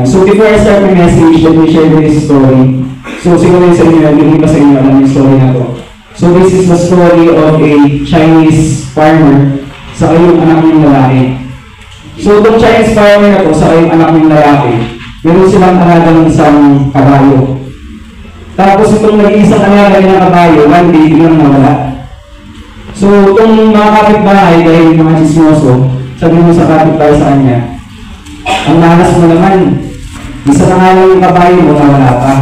So before I start my message, let me share this story. So siguro sa inyo, hindi pa sa inyo alam yung story na to. So this is the story of a Chinese farmer sa kayong anak ng lalaki. So itong Chinese farmer na to, sa kayong anak ng lalaki, meron silang alaga ng isang kabayo. Tapos itong nag-iisang alaga ng kabayo, one day, biglang nawala. So itong mga kapitbahay, dahil mga chismoso, sabi mo sa kapitbahay sa kanya, ang nanas mo naman, isa na nga lang yung kabayo mo na wala pa.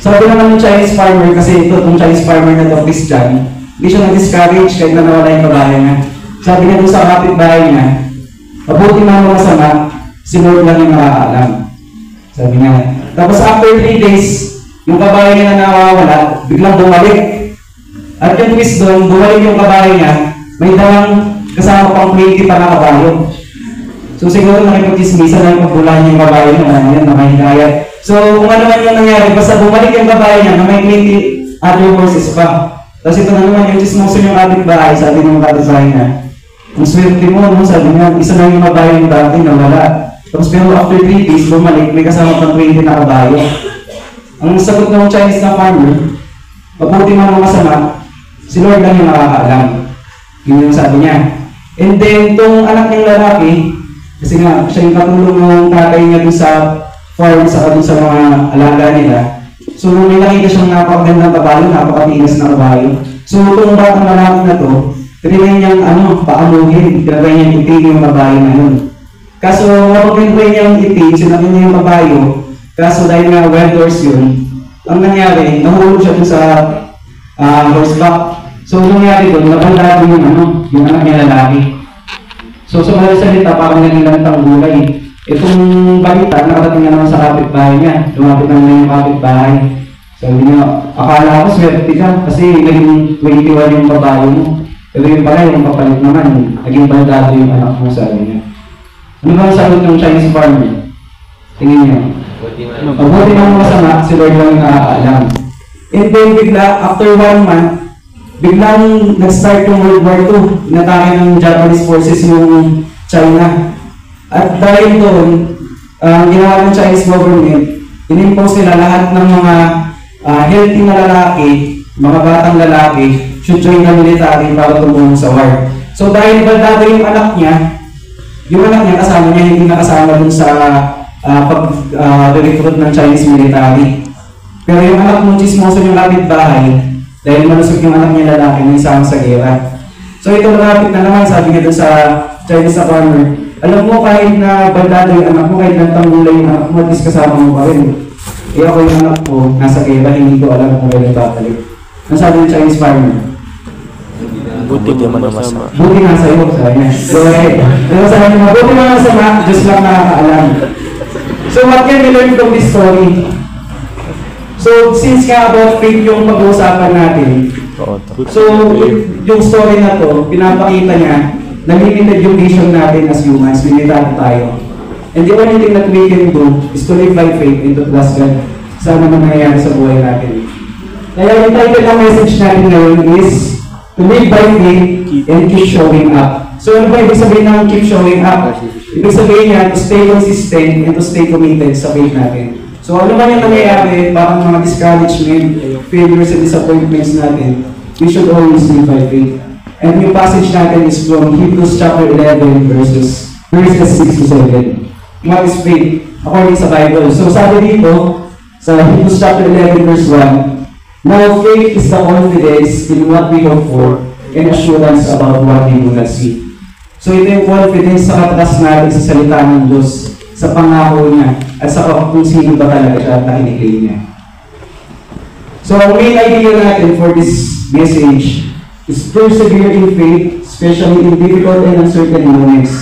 Sabi naman ng Chinese farmer, kasi itong Chinese farmer na to, Christian, hindi siya na-discourage kahit na nawala yung kabayo niya. Sabi niya doon sa kapitbahay niya, mabuti na mga masama, si Lord lang yung nakakaalam. Sabi niya. Tapos after 3 days, yung kabayo niya na nawawala, biglang bumalik. At yung twist doon, bumalik yung kabayo niya, may dalang kasama pang 20 pa na kabayo. So siguro nakipag-ismisa na yung pagbulaan yung kabayo niya, yan, nakahikayat. So kung ano man yung nangyari, basta bumalik yung kabayo niya na may 20 other horses pa. Tapos ito na naman yung chismoso yung kapitbahay, sabi ng kapitbahay niya, ang swerte mo, no? Sabi niya, isa lang yung kabayo yung dati na wala. Tapos pero after 3 days, bumalik, may kasama pang 20 na kabayo. Ang sagot ng Chinese na farmer, mabuti man o masama, si Lord lang yung nakakaalam. Yun yung sabi niya. And then, itong anak niyang lalaki, kasi nga, siya yung katulong ng tatay niya dun sa farm, saka dun sa mga alaga nila. So, nung may nakita siyang napakagandang kabayo, napakatigas na kabayo. So, itong batang lalaki na to, tinigay niyang paamuhin, tinigay niyang itin yung kabayo na yun. Kaso, kapag tinigay niyang itin, sinabi niya yung kabayo, kaso dahil nga well-doors yun, ang nangyari, nahulog siya dun sa horseback. So, nangyari doon, napalado yung anak niya lalaki. So, sa mga salita, parang naging lantang gulay. Itong balita, nakarating nga naman sa kapitbahay niya. Lumapit naman yung kapitbahay. Sabi niya, akala ko swerte ka kasi naging 21 yung babae mo. Pero yung pala, yung kapalit naman, naging baldado yung anak mo, sabi niya. Ano ba ang sagot ng Chinese farmer? Tingin niyo. Mabuti ng masama, si Lord lang yung nakakaalam. And then bigla, after 1 month, biglang nag-start yung World War II. Inatake ng Japanese forces yung China. At dahil doon, ginawa ng Chinese government, in-impose nila lahat ng mga healthy na lalaki, mga batang lalaki, should join the military para tumulong sa war. So dahil baldado yung anak niya kasama niya, hindi nakasama dun sa pag-recruit ng Chinese military. Pero yung anak ng chismoso yung kapitbahay, dahil malusog yung anak niya lalaki na isama sa gera. So ito malapit na naman, sabi niya dun sa Chinese na farmer, alam mo kahit na baldado yung anak mo, kahit nagtanggulay yung anak mo, at least kasama mo pa rin. Eh ako yung anak ko, nasa gera, hindi ko alam kung kailan babalik. Ang sabi ng Chinese farmer, buti naman masama. buti nga sa'yo, sabi niya. So sabi niya, buti naman masama, Diyos lang nakakaalam. So what can we learn from this story? So, since nga about faith yung pag-uusapan natin, so, yung story na to, pinapakita niya na limited yung vision natin as humans, limitado tayo. And the only thing that we can do is to live by faith and to trust God sa ano nangyayari sa buhay natin. Kaya yung title ng message natin ngayon is to live by faith and keep showing up. So, ano ba ibig sabihin ng keep showing up? Ibig sabihin niya to stay consistent and to stay committed sa faith natin. So ano man yung nangyayari, parang mga discouragement, failures and disappointments natin, we should always live by faith. And yung passage natin is from Hebrews chapter 11 verses 6 to 7. What is faith? According sa Bible. So sabi dito, sa Hebrews chapter 11 verse 1, now faith is the confidence in what we hope for and assurance about what we do not see. So ito yung confidence sa katras natin sa salita ng Diyos, sa pangako niya, at sa kung sino ba talaga siya at nakikinig niya. So, ang main idea natin for this message is persevere in faith, especially in difficult and uncertain moments.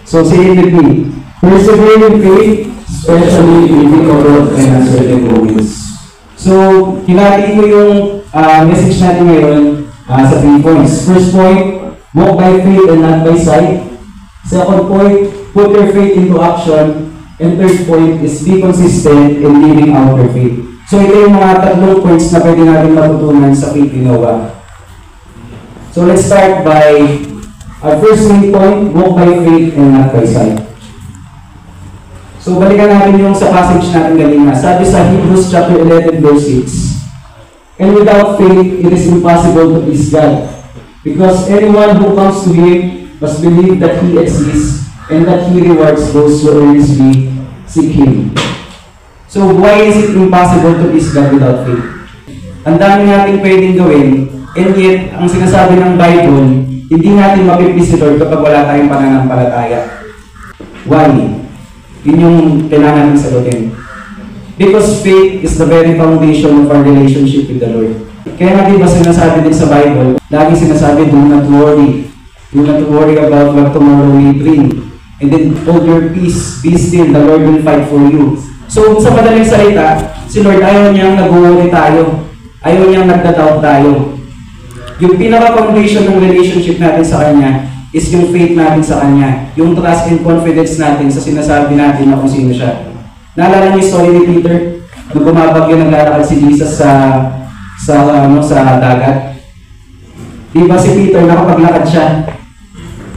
So, say it with me. Persevere in faith, especially in difficult and uncertain moments. So, hinati ko yung message natin ngayon sa 3 points. First point, walk by faith and not by sight. Second point, put your faith into action. And third point is be consistent in living out your faith. So ito yung mga 3 points na pwede natin matutunan sa faith in Noah. So let's start by our first main point, walk by faith and not by sight. So balikan natin yung sa passage natin kanina. Sabi sa Hebrews chapter 11 verse 6, "And without faith, it is impossible to please God. Because anyone who comes to Him must believe that He exists and that He rewards those who earnestly seek Him." So why is it impossible to please God without faith? Ang dami natin pwedeng gawin, and yet, ang sinasabi ng Bible, hindi natin mapiplease si Lord kapag wala tayong pananampalataya. Why? Yun yung kailangan natin sagutin. Because faith is the very foundation of our relationship with the Lord. Kaya nga diba sinasabi din sa Bible, lagi sinasabi, do not worry. Do not worry about what tomorrow will bring. And then hold your peace, be still, the Lord will fight for you. So sa madaling salita, si Lord ayaw niyang nag-worry tayo. Ayaw niyang nagda-doubt tayo. Yung pinaka-foundation ng relationship natin sa Kanya is yung faith natin sa Kanya, yung trust and confidence natin sa sinasabi natin na kung sino siya. Naalala niyo yung story ni Peter? Nung bumabagyo, naglalakad si Jesus sa dagat. Diba si Peter, nakapaglakad siya.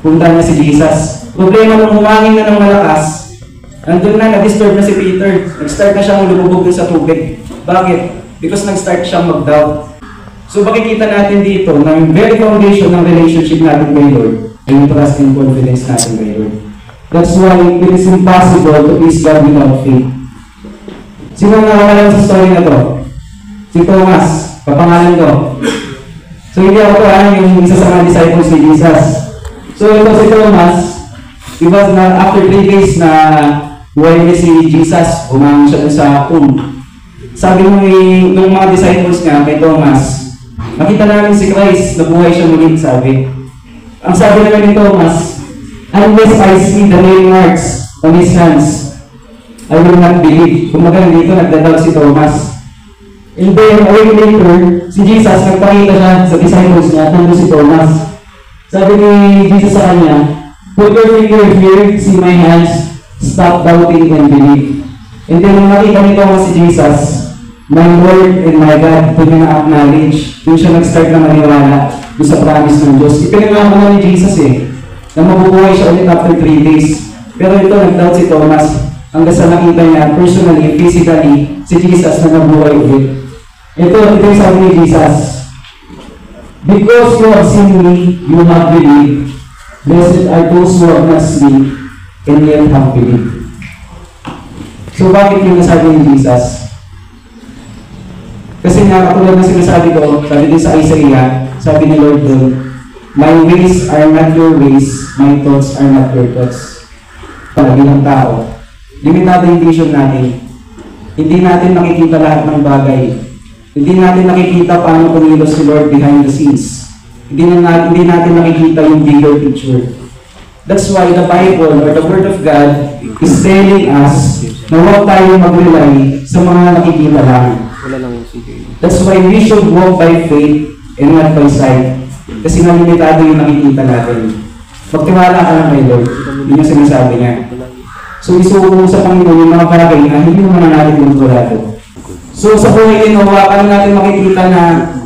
Punta niya si Jesus. Problema nung humangin na ng malakas, nandun na, na-disturb na si Peter. Nag-start na siyang lumubog sa tubig. Bakit? Because nag-start siyang mag-doubt. So makikita natin dito na yung very foundation ng relationship natin kay Lord ay yung trust and confidence natin kay Lord. That's why it is impossible to please God without faith. Sino ang nakakalam sa story na to? Si Thomas, papangalan ko. So hindi ako yung isa sa mga disciples ni Jesus. So ito si Thomas, diba na after 3 days na buhay niya si Jesus, bumangon siya sa tomb. Sabi nung mga disciples niya kay Thomas, nakita namin si Christ, nabuhay siya muli, sabi. Ang sabi naman ni Thomas, unless I see the nail marks on his hands, I will not believe. Kumaga dito, nagdadal si Thomas. And then, a week later, si Jesus, nagpakita siya sa disciples niya, at nandun si Thomas. Sabi ni Jesus sa kanya, put your finger here, see my hands, stop doubting and believe. And then, nung nakita ni Thomas si Jesus, my Lord and my God, doon niya na-acknowledge. Doon siya nag-start na maniwala doon sa promise ng Diyos. Ipinangako na ni Jesus na mabubuhay siya ulit after 3 days. Pero ito, nag-doubt si Thomas hanggang sa nakita niya personally, physically, si Jesus na nabuhay ulit. Ito yung sabi ni Jesus, because you have seen me, you have believed. Blessed are those who have not seen and yet have believed. So bakit yung nasabi ni Jesus? Kasi nga, katulad na sinasabi ko, sabi din sa Isaiah, sabi ni Lord doon, my ways are not your ways, my thoughts are not your thoughts. Palagi ng tao, limitado yung vision natin. Hindi natin nakikita lahat ng bagay. Hindi natin nakikita paano kumilos si Lord behind the scenes. Hindi natin nakikita yung bigger picture. That's why the Bible or the Word of God is telling us na huwag tayo mag-rely sa mga nakikita lang. That's why we should walk by faith and not by sight. Kasi nalimitado yung nakikita natin. Magtiwala ka lang kay Lord. Yun yung sinasabi niya. So isuko sa Panginoon yung mga bagay na hindi naman natin kontrolado. So sa buhay ni Noah, paano natin makikita na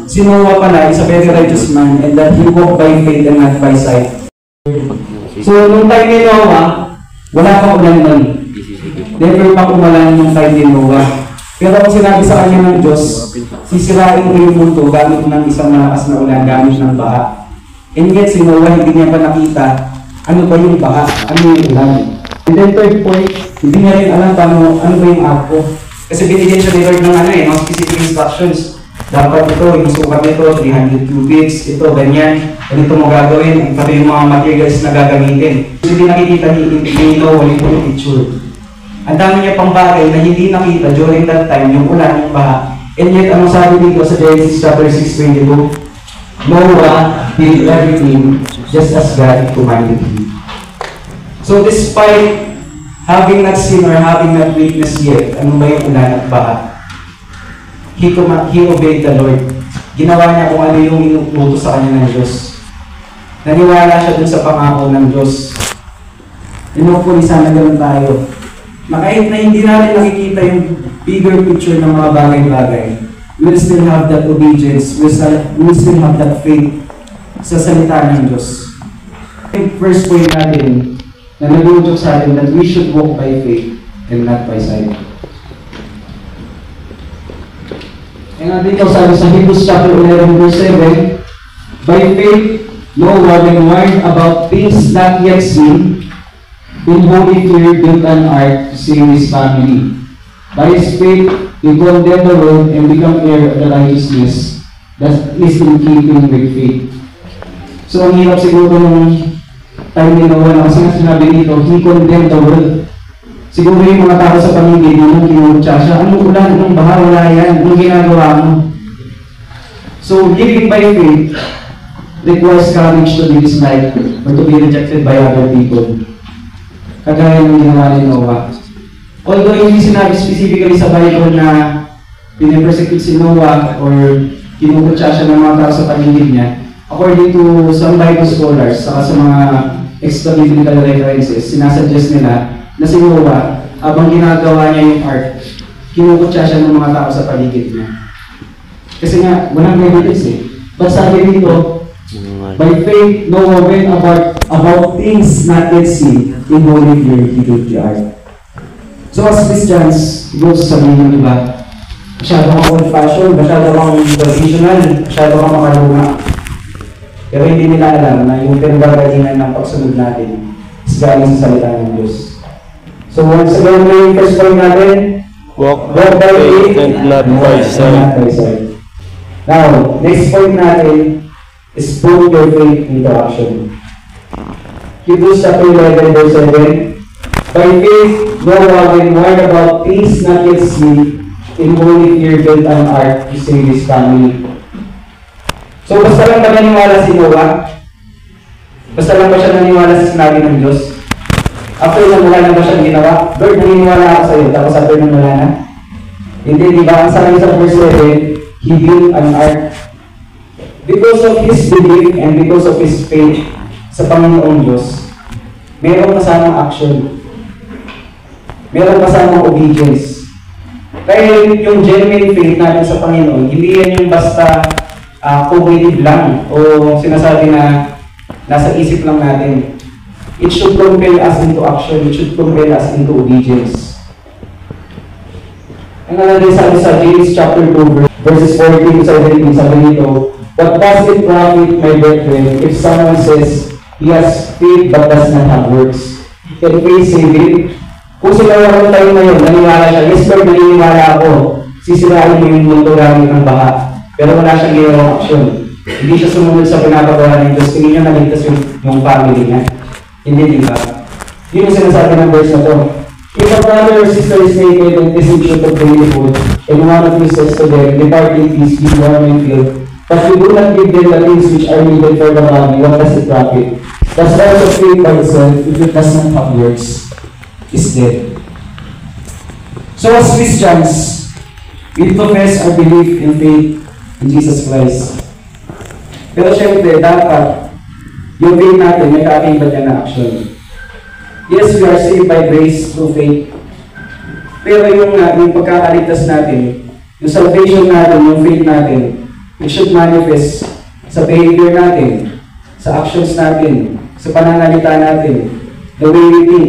si Noah pala is a very righteous man and that he walked by faith and not by sight. So nung time ni Noah, wala pang ulan nun. Never pa umulan yung time ni Noah. Pero kung sinabi sa kanya ng Diyos, sisirain ko yung mundo gamit ng isang malakas na ulan, gamit ng baha. And yet si Noah hindi niya pa nakita ano ba yung baha, ano yung ulan. And then third point, hindi niya rin alam paano, ano ba yung arko. Kasi binigyan siya ni Lord ng mga specific instructions. Dapat ito, yung sukat nito, 300 cubits, ito, ganyan. Ganito mo gagawin, pati yung mga materials na gagamitin. Kasi hindi nakikita ni Noah yung picture. Ang dami niya pang bagay na hindi nakita during that time, yung ulan, yung baha. And yet, anong sabi dito sa Genesis chapter 6:22? Noah did everything just as God commanded him. So despite having not seen or having not witnessed yet, ano ba yung ulan at baha? He obeyed the Lord. Ginawa niya kung ano yung inuutos sa kanya ng Diyos. Naniwala siya dun sa pangako ng Diyos. And hopefully sana ganun tayo. Na kahit na hindi natin nakikita yung bigger picture ng mga bagay-bagay, we'll still have that obedience, we'll still have that faith sa salita ng Diyos. Yung first point natin, na nag-uusap sa atin that we should walk by faith. and not by sight. And dito sabi sa Hebrews chapter 11 verse 7, by faith, Noah, when warned about things not yet seen, in holy fear built an ark to save his family. By his faith, he condemned the world and become heir of the righteousness that is in keeping with faith. So, ang hirap siguro nung time ni Noah na kasi nga sinabi dito, he condemned the world. Siguro yung mga tao sa paligid mo, kinurutsa siya, anong ulan, anong baha, wala yan, anong ginagawa mo? So, living by faith requires courage to live his life or to be rejected by other people. Kagaya ng ginawa ni Noah. Although hindi sinabi specifically sa Bible na pinipersecute si Noah or kinukutsa siya ng mga tao sa paligid niya, according to some Bible scholars, saka sa mga extra-biblical references, sinasuggest nila na si Noah, habang ginagawa niya yung ark, kinukutsa siya ng mga tao sa paligid niya. Kasi nga, walang evidence eh. But sabi dito, by faith, Noah went about things not yet seen, in holy fear he built the ark. So as Christians, siguro sasabihin nyo, diba, masyado kang old-fashioned, masyado kang traditional, masyado kang makaluma. Pero hindi nila alam na yung pinagagalingan ng pagsunod natin is galing sa salita ng Diyos. So once again, yung first point natin, Walk by faith and not by sight. Now, next point natin is put your faith into action. Hebrews chapter 11 verse 7, by faith, Noah, when warned about things not yet seen, in holy fear built an ark to save his family. So, basta lang ba naniwala si Noah? Basta lang ba siya naniwala sa sinabi ng Diyos? After na wala na ba siyang ginawa? Lord, naniniwala ako sa'yo, tapos after na wala na? Hindi, di ba? Ang sabi sa verse 7, he built an ark. Because of his belief and because of his faith sa Panginoong Diyos, mayroong kasamang action. Mayroong kasamang obedience. Kaya yung genuine faith natin sa Panginoon, hindi yan yung basta cognitive lang o sinasabi na nasa isip lang natin. It should compel us into action. It should compel us into obedience. Ang natin sabi sa James chapter 2 verses 14 to 17, sabi nito, what does it profit, my brethren, if someone says he has faith but does not have works? Can faith save it? Kung sila naman tayo ngayon, naniwala siya, yes Lord, naniniwala ako, sisirain mo yung mundo gamit ng baha. Pero wala siyang ginawang action. Hindi siya sumunod sa pinapagawa ng Diyos. Tingin niya naligtas yung family niya. Hindi, di ba? Yun yung sinasabi ng verse na to. If a brother or sister is naked and destitute of daily food, and one of you says to them, depart in peace, be warm and filled, but you do not give them the things which are needed for the body, what does it profit? Thus also faith by itself, if it does not have works, is dead. So as Christians, we profess our belief and faith in Jesus Christ. Pero syempre, dapat yung faith natin may kakaiba niya na action. Yes, we are saved by grace through faith. Pero yung pagkakaligtas natin, yung salvation natin, yung faith natin, it should manifest sa behavior natin, sa actions natin, sa pananalita natin, the way we think,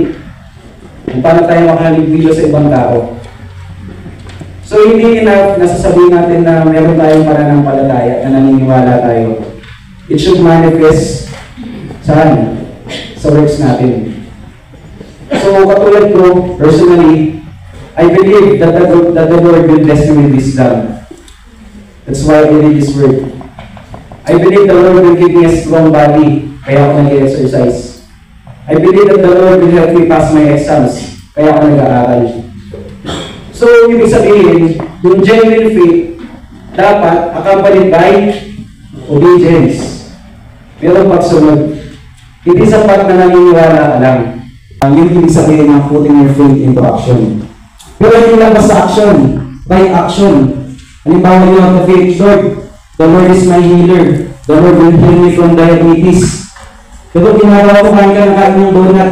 kung paano tayo makaligbilyo sa ibang tao. So, hindi enough na sasabihin natin na meron tayong pananampalataya na naniniwala tayo. It should manifest saan? Sa works natin. So, katulad ko, personally, I believe that the Lord will bless me with wisdom. That's why I read His Word. I believe the Lord will give me a strong body, kaya ako nag-exercise. I believe that the Lord will help me pass my exams, kaya ako nag-aaral. So, ibig sabihin, yung genuine faith, dapat accompanied by obedience. Merong pagsunod. Hindi sapat na naniniwala ka lang. Yun ibig sabihin ng putting your faith into action. Pero hindi lang basta action, by action. Halimbawa nyo ang faith, Lord, the Lord is my healer. The Lord will heal me from diabetes. Pero ginagawa ko kain ka ng kain ng donut.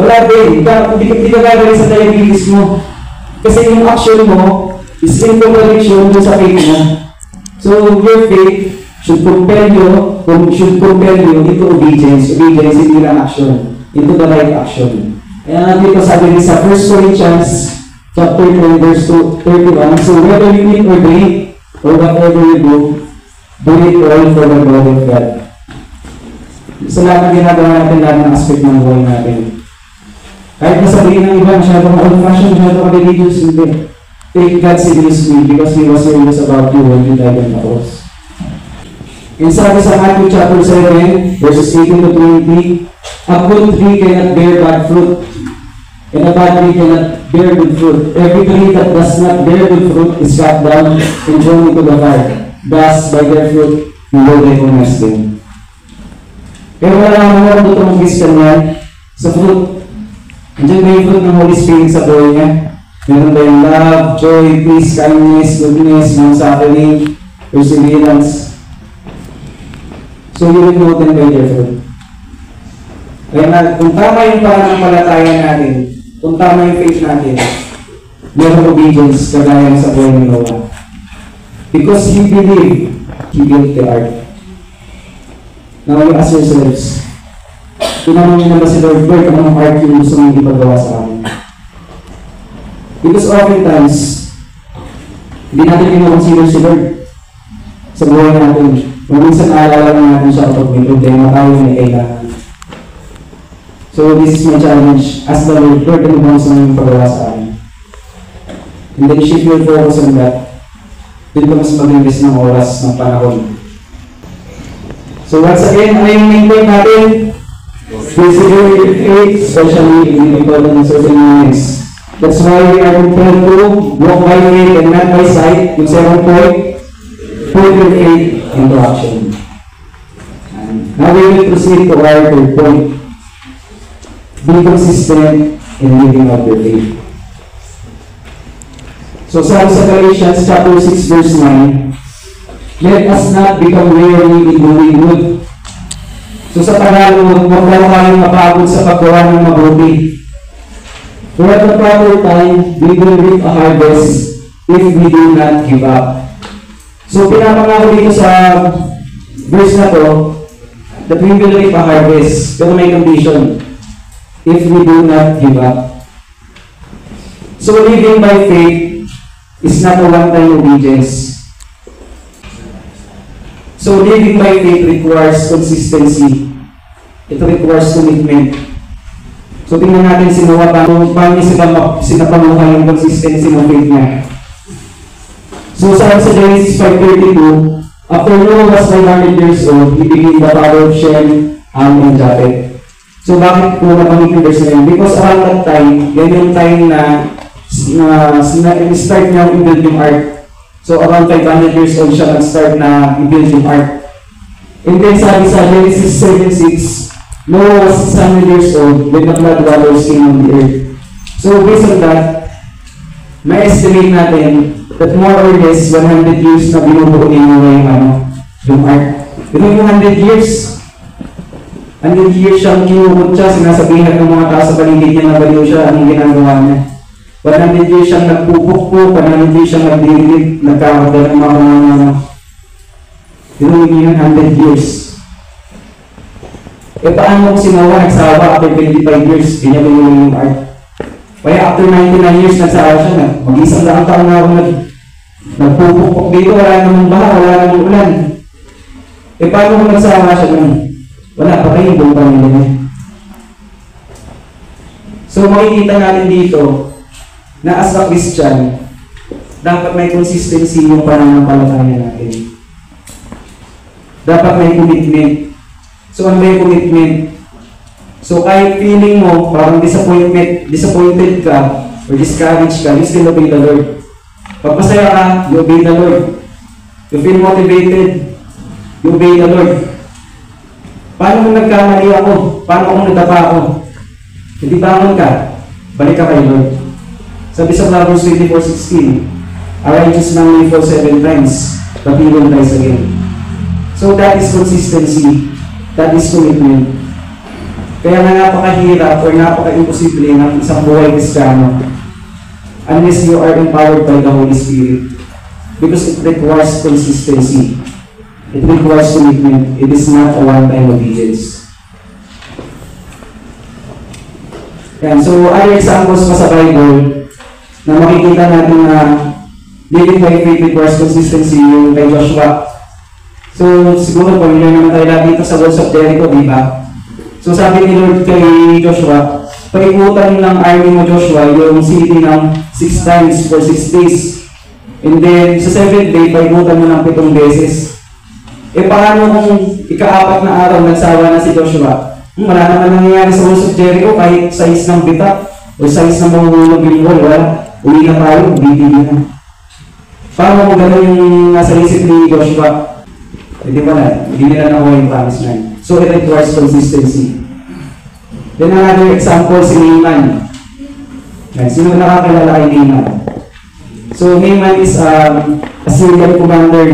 Wala din, hindi ka gagawin sa diabetes mo. Kasi yung action mo is in contradiction sa faith mo. So your faith should compel you into obedience. Obedience, hindi lang action. Into the right action. Kaya dito sabi rin sa 1 Corinthians chapter 10 verse 31, so whether you eat or drink, or whatever you do it all for the glory of God. Sa lahat ng ginagawa natin, lahat ng aspect ng buhay natin. Kahit nasabihin ng iba, masyadong old-fashioned, masyadong religious, hindi. Take God seriously because He was serious about you when He died on the cross. In sabi sa Matthew chapter 7, verses 18 to 20, a good tree cannot bear bad fruit, and a bad tree cannot bear good fruit. Every tree that does not bear good fruit is cut down and thrown into the fire. Thus, by their fruit, you will recognize them. Kaya wala naman ang butong Christian yan sa fruit. Andiyan ba yung fruit ng Holy Spirit sa buhay niya? Meron ba yung love, joy, peace, kindness, goodness, long-suffering, perseverance? So you will know them by their fruit. Kaya na, kung tama yung pananampalataya natin, kung tama yung faith natin, meron obedience kagaya sa buhay ni Noah. Because he believed, he built the ark. Now you ask yourselves, tinanong niyo na ba si Lord, Lord, anong ark yung gusto mong ipagawa sa amin? Because oftentimes, hindi natin kinoconsider si Lord sa buhay natin. Kung minsan naalala lang natin siya kapag may problema tayo may kailangan. So this is my challenge. Ask the Lord, Lord, ano ba gusto mong ipagawa sa amin? And then shift your focus on that. Dito mas mag-invest ng oras ng panahon. So once again, ano yung main point natin? Basically, faith, especially in the important and certain moments. That's why we are compelled to walk by faith and not by sight. Yung second point, put your faith into action. And now we will proceed to our third point. Be consistent in living out your faith. So sa Galatians chapter 6 verse 9, let us not become weary in doing good. So sa Tagalog, huwag lang tayong mapagod sa paggawa ng mabuti. For at the proper time, we will reap a harvest if we do not give up. So pinapangako dito sa verse na to, that we will reap a harvest, pero may condition, if we do not give up. So living by faith is not a one-time obedience. So living by faith requires consistency. It requires commitment. So tingnan natin si Noah, paano niya sinapamuhay yung consistency ng faith niya. So sa Genesis 5:32, after Noah was 500 years old, he became the father of Shem, Ham, and Japheth. So bakit po napanggit yung verse na yun? Because around that time, yan yung time na start niya i-build yung ark. So around 500 years old siya nag-start na i-build yung ark. And then sabi sa Genesis 7:6, Noah was 600 years old when the flood waters came on the earth. So based on that, may estimate natin that more or less 100 years na binubuo ni Noah yung ark. Pero yung 100 years, 100 years siyang kinukot siya, sinasabihan ng mga tao sa paligid niya na baliw siya, anong ginagawa niya. 100 years siyang nagpupukpo, 100 years siyang nagdirig, nagkakagda ng mga dinumigin ng 100 years. E paano kung si Noah nagsawa after 25 years, pinabinulong yung ark? Kaya after 99 years, nagsawa siya, mag-isang lang taon na ako nagpupukpok dito, wala namang baha, wala namang ulan. E paano kung nagsawa siya nun? Wala, patay yung buong pamilya niya. So makikita natin dito, na as a Christian, dapat may consistency yung pananampalataya natin. Dapat may commitment. So ano ba yung commitment? So kahit feeling mo parang disappointed ka or discouraged ka, you still obey the Lord. Pag masaya ka, you obey the Lord. You feel motivated, you obey the Lord. Paano kung nagkamali ako? Paano kung nadapa ako? Hindi bangon ka, balik ka kay Lord. Sabi sa Proverbs 24:16, a righteous man may fall 7 times, but he will rise again. So that is consistency. That is commitment. Kaya nga napakahirap or napaka-imposible ng isang buhay Kristiyano unless you are empowered by the Holy Spirit. Because it requires consistency. It requires commitment. It is not a one-time obedience. Yan. So, other examples pa sa Bible na makikita natin na living by faith requires consistency yung kay Joshua. So, siguro familiar naman tayo lahat dito sa walls of Jericho, di ba? So, sabi ni Lord kay Joshua, paikutan ng army mo, Joshua, yung city ng 6 times for 6 days. And then, sa 7th day, paikutan mo ng 7 beses. Eh, paano kung ika-4 na araw nagsawa na si Joshua? Wala naman nangyayari sa walls of Jericho, kahit size ng bitak o size ng mahulog yung wall, wala. Uli na tayo, bibigyan na. Paano kung gano'n yung nasa isip ni Joshua? Hindi pala, hindi nila nakuha yung promise na yun. So, it requires consistency. Then another example, si Naaman. Sino nakakilala kay Naaman? So, Naaman is a Syrian commander.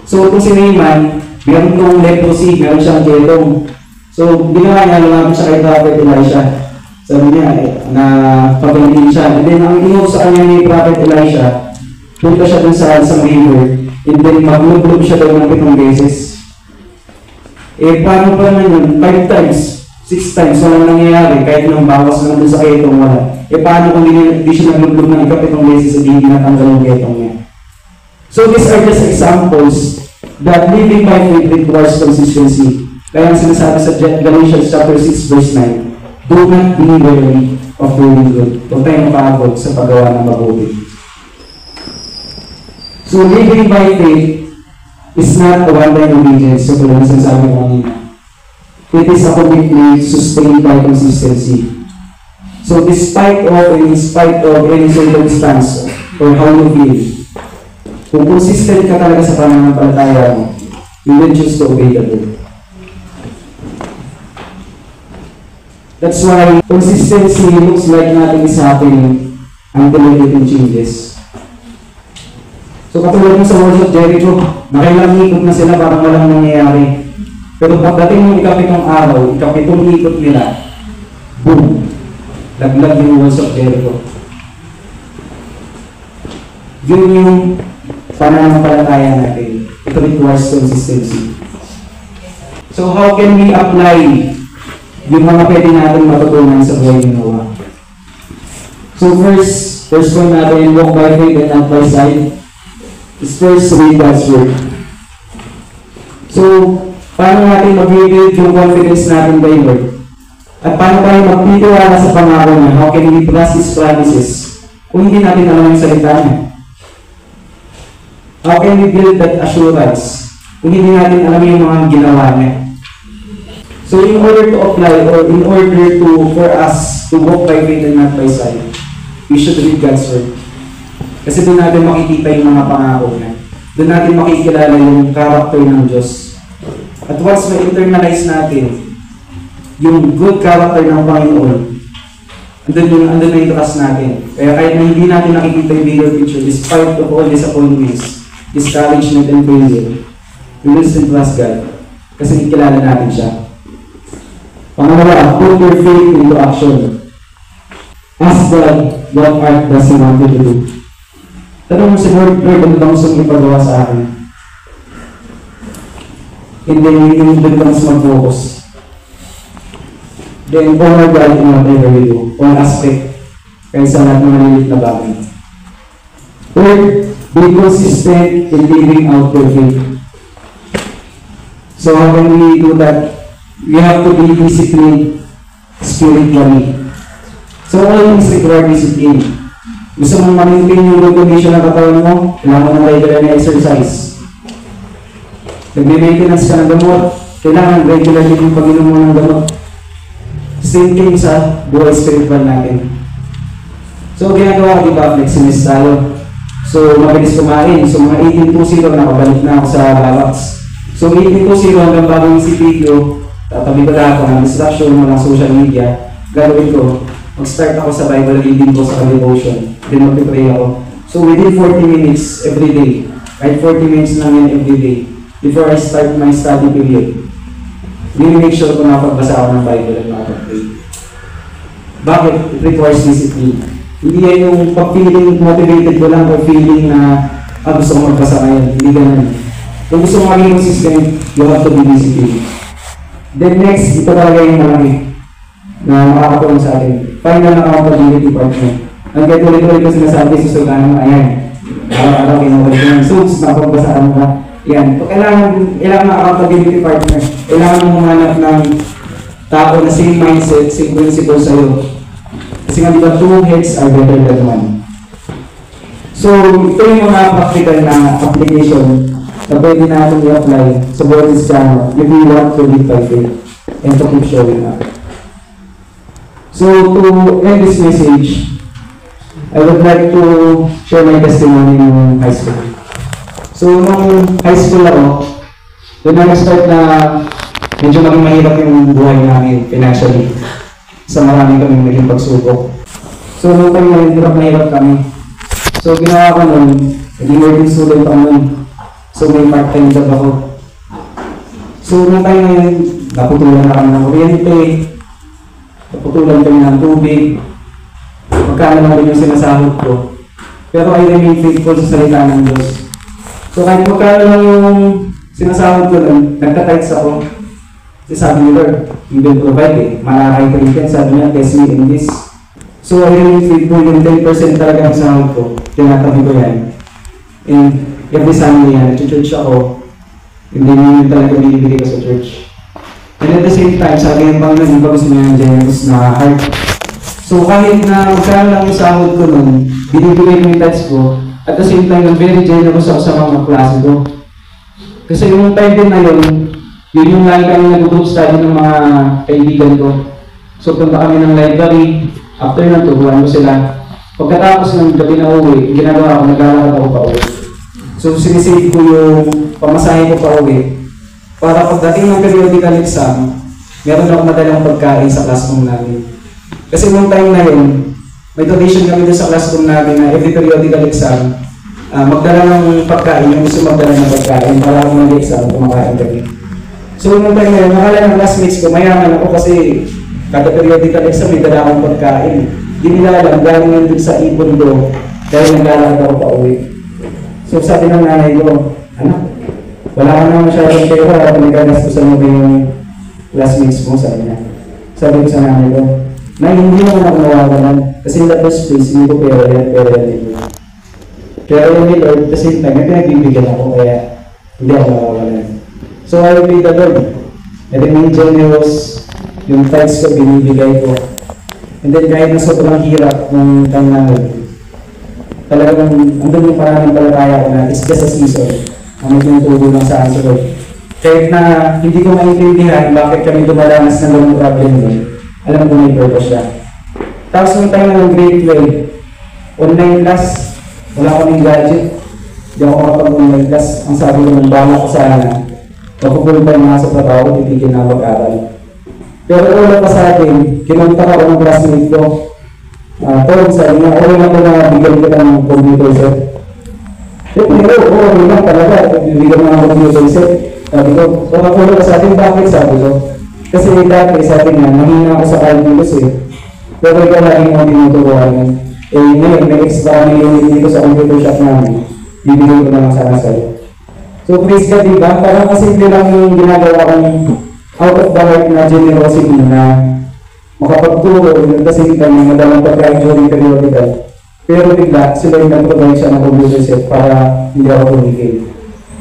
So, kung si Naaman, meron kong leprosy, meron siyang ketong. So, ginawa niya, lumapit siya kay Prophet Elisha. Sabi niya, na pabantin siya. And then, ang inutos sa kanya ni Prophet Elisha, punta siya dun sa river, and then maglublob siya daw ng 7 beses. Eh, paano pa naman yun? 5 times, 6 times, walang nangyayari, kahit nang bawas naman dun sa ketong wala. Eh, paano kung hindi siya naglublob ng 7 beses at hindi natanggal yung ketong niya? So, these are just examples that living by faith requires consistency. Kaya ang sinasabi sa Galatians chapter 6 verse 9, do not be weary of doing good. Huwag tayong mapagod sa paggawa ng mabuti. So, living by faith is not a one-time obedience. So, kung ano sinasabi ko kanina. It is a commitment sustained by consistency. So, despite of and in spite of any circumstance or how you feel, kung consistent ka talaga sa pananampalataya mo, you will choose to obey the Lord. That's why consistency looks like nothing is happening until everything changes. So katulad mo sa walls of Jericho, nakailang ikot na sila parang walang nangyayari. Pero pagdating ng 7th araw, 7th ikot nila, boom! Laglag yung walls of Jericho. Yun yung pananampalataya natin. It requires consistency. So how can we apply yung mga pwede natin matutunan sa buhay ni Noah? So first point natin, walk by faith and not by sight, is first read God's word. So, paano natin mag-build yung confidence natin by Lord? At paano tayo magtitiwala sa pangako niya? How can we trust His promises kung hindi natin alam yung salita niya? How can we build that assurance kung hindi natin alam yung mga ginawa niya? So in order to apply or in order for us to walk by faith and not by sight, we should read God's word. Kasi doon natin makikita yung mga pangako niya. Doon natin makikilala yung character ng Diyos. At once ma-internalize natin yung good character ng Panginoon, andun na yung trust natin. Kaya kahit na hindi natin nakikita yung bigger picture, despite of all disappointments, discouragement and failure, we will still trust God. Kasi kilala natin siya. Pangalawa, put your faith into action. Ask God, what art does He want you to do? Tanong mo si Lord, ano bang gusto mong ipagawa sa akin? And then, yung doon lang sa mag-focus. Then, honor God in whatever you do. All aspect. Kaya sa lahat ng malilit na bagay. Third, be consistent in living out your faith. So, how can we do that? We have to be disciplined spiritually. So, all things require discipline. Gusto mong ma-maintain yung good condition ng katawan mo, kailangan mo ng regular na exercise. Nag-maintenance ka ng gamot, kailangan regular din yung pag-inom mo ng gamot. Same thing sa buhay spiritual natin. So, ginagawa ko, diba, fleximis tayo. So, mabilis kumain. So, mga 18:20, nakabalik na ako sa barracks. So, 18:20 hanggang bagong isip video, tatabi ko lahat ng distraction, mga social media, gagawin ko, mag-start ako sa Bible reading ko sa devotion. Then mag-pray ako. So within 40 minutes every day, kahit 40 minutes lang yan every day, before I start my study period, make sure ko nakapagbasa ako ng Bible at makapag-pray. Bakit? It requires discipline. Hindi yan yung pag-feeling motivated ko lang o feeling na gusto ko magbasa ngayon. Hindi ganun. Kung gusto mo maging consistent, you have to be disciplined. Then next, ito talaga yung malaki. na makakatulong sa atin. Final na accountability partner. Ang tuloy-tuloy ko sinasabi sa Sultano, ayan, araw-araw kinukulit ko ng Subs, napagbasaan ka. Yan. Kailangan ng accountability partner. Kailangan mo humanap ng tao na same mindset, same principle sa'yo. Kasi nga diba, two heads are better than one. So, ito yung mga practical na application na pwede natin i-apply sa Boses channel if we want to live by faith and to keep showing up. So, to end this message, I would like to share my testimony in high school. So, nung high school ako, doon na nag-start na medyo maging mahirap yung buhay namin financially sa marami kaming naging pagsubok. So, nung time na yun, hirap na hirap kami. So, ginawa ko nun, naging working student ako nun. So, may part-time job ako. So, nung time na yun, naputulan na kami ng kuryente, naputulan kami ng tubig, magkano lang rin yung sinasahod ko. Pero I remain faithful sa salita ng Diyos. So kahit magkano lang yung sinasahod ko nun, nagtatights ako. Kasi sabi ni Lord, you will provide eh. Malakay ka rin, sabi niya, test me in this. So I remain faithful, yung 10% talaga ang sahod ko. Tinatabi ko yan. And every Sunday yan, nag-church ako. Hindi yun talaga binibigay ko sa church. And at the same time, sabi ng Panginoon, hindi ba gusto niya yung generous na heart. So kahit na magkano lang yung sahod ko nun, binibigay ko yung tithes ko. At the same time, very generous ako sa mga klase ko. Kasi yung time din na yun yung lagi kami nag-group study ng mga kaibigan ko. So punta kami ng library, after nun, turuan ko sila. Pagkatapos ng gabi na uwi, ginagawa ko, naglalakad ako pa uwi. So sinisave ko yung pamasahe ko pa uwi. Para pagdating ng periodical exam, meron ako madalang pagkain sa classroom namin. Kasi nung time na yun, may donation kami doon sa classroom namin na every periodical exam, magdala ng pagkain, yung gusto magdala ng pagkain para kung mag-exam, kumakain kami. So nung time na yun, nakala ng classmates ko, mayaman ako kasi kada periodical exam, may dala akong pagkain. Di nila alam, galing yun dun sa ipon ko, dahil naglalakad ako pa uwi. So sabi ng nanay ko, anak, wala ka naman masyadong pera at nagagastusan mo yung classmates mo, sabi niya. Sabi ko sa nanay ko, na hindi naman ako nawawalan kasi in the first place, hindi ko pera yan dito. Kaya yun ni Lord, kasi nagbibigyan ako kaya hindi ako nawawalan. So I obey the Lord. And then may generous, yung tithes ko binibigay ko. And then kahit na sobrang hirap ng time namin, talagang andun yung pananampalataya ko na it's just a season. Ang magtutulong lang sa akin sa Lord. Kahit na hindi ko maintindihan bakit kami dumalanas ng ganung problem doon, alam ko may purpose siya. Tapos nung time ng grade 12, online class, wala kaming gadget. Hindi ako makapag-online class. Ang sabi ko ng bala ko sana, magpupulong pa yung mga sa trabaho, titigil na mag-aral. Pero wala pa sa akin, kinunta ako ng classmate ko. Tawag sabi niya, okay na ko na bigyan kita ng computer set. Pero okay lang talaga, bigyan mo ng computer set. Sabi ko, makakulong ka sa atin, bakit sabi ko? Kasi dati sabi niya, mahina ako sa calculus eh. Pero ikaw lagi mo tinuturuan. Eh ngayon, may extra kami dito sa computer shop namin. Bibigyan ko naman sana sa'yo. So praise God, diba? Parang kasi lang yung ginagawa kong out of the heart na generosity na makapagturo kasi kita ng madalang pagkain during periodical. Pero bigla, sila yung nag-provide siya ng computer set para hindi ako tumigil.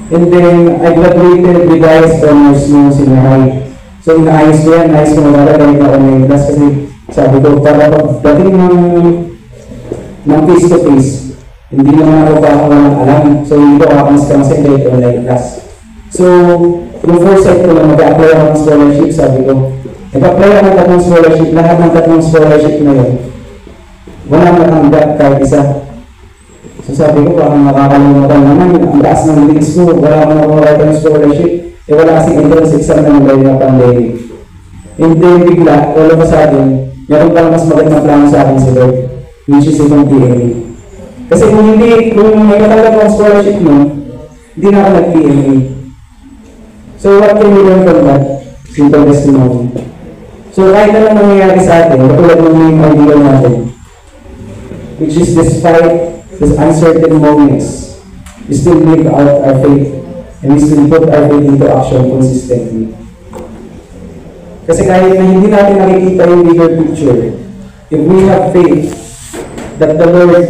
And then, I graduated with highest honors nung senior high. So, inaayos ko yan, naayos ko maglalagay na online class kasi sabi ko, para pagdating ng face-to-face, hindi naman ako pa ako walang alam. So, hindi ko akamas ka kasi kahit online class. So, yung foresight ko lang, mag-apply ako ng scholarship, sabi ko. Nag-apply ako ng tatlong scholarship, lahat ng tatlong scholarship na yun. Wala natanggap kahit isa. So sabi ko, baka makakalimutan naman, ang taas ng grades ko, wala akong nakuha ng scholarship. Eh wala kasing entrance exam na nagay na pandemic. And then bigla, all of a sudden, meron palang mas magandang plano sa akin si Lord, which is itong PMA. Kasi kung may katanggap ng scholarship mo, hindi na ako nag-PMA. So what can we learn from that? Simple testimony. So kahit na lang nangyayari sa atin, katulad ng main idea natin, which is despite these uncertain moments, we still live out our faith and we still put our faith into action consistently. Kasi kahit na hindi natin nakikita yung bigger picture, if we have faith that the Lord,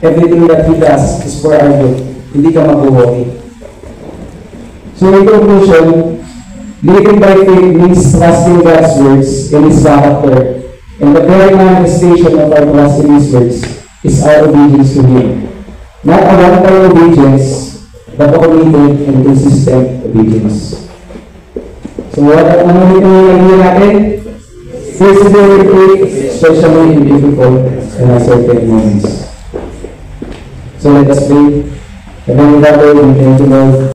everything that He does is for our good, hindi ka mag-worry. So in conclusion, living by faith means trusting God's words and His character. And the very manifestation of our trust in His words is our obedience to Him. Not a one-time obedience, but a committed and consistent obedience. So what ano nito yung lagi natin? Persevere in faith, especially in difficult and uncertain moments. So let us pray. Heavenly Father, we thank you, Lord.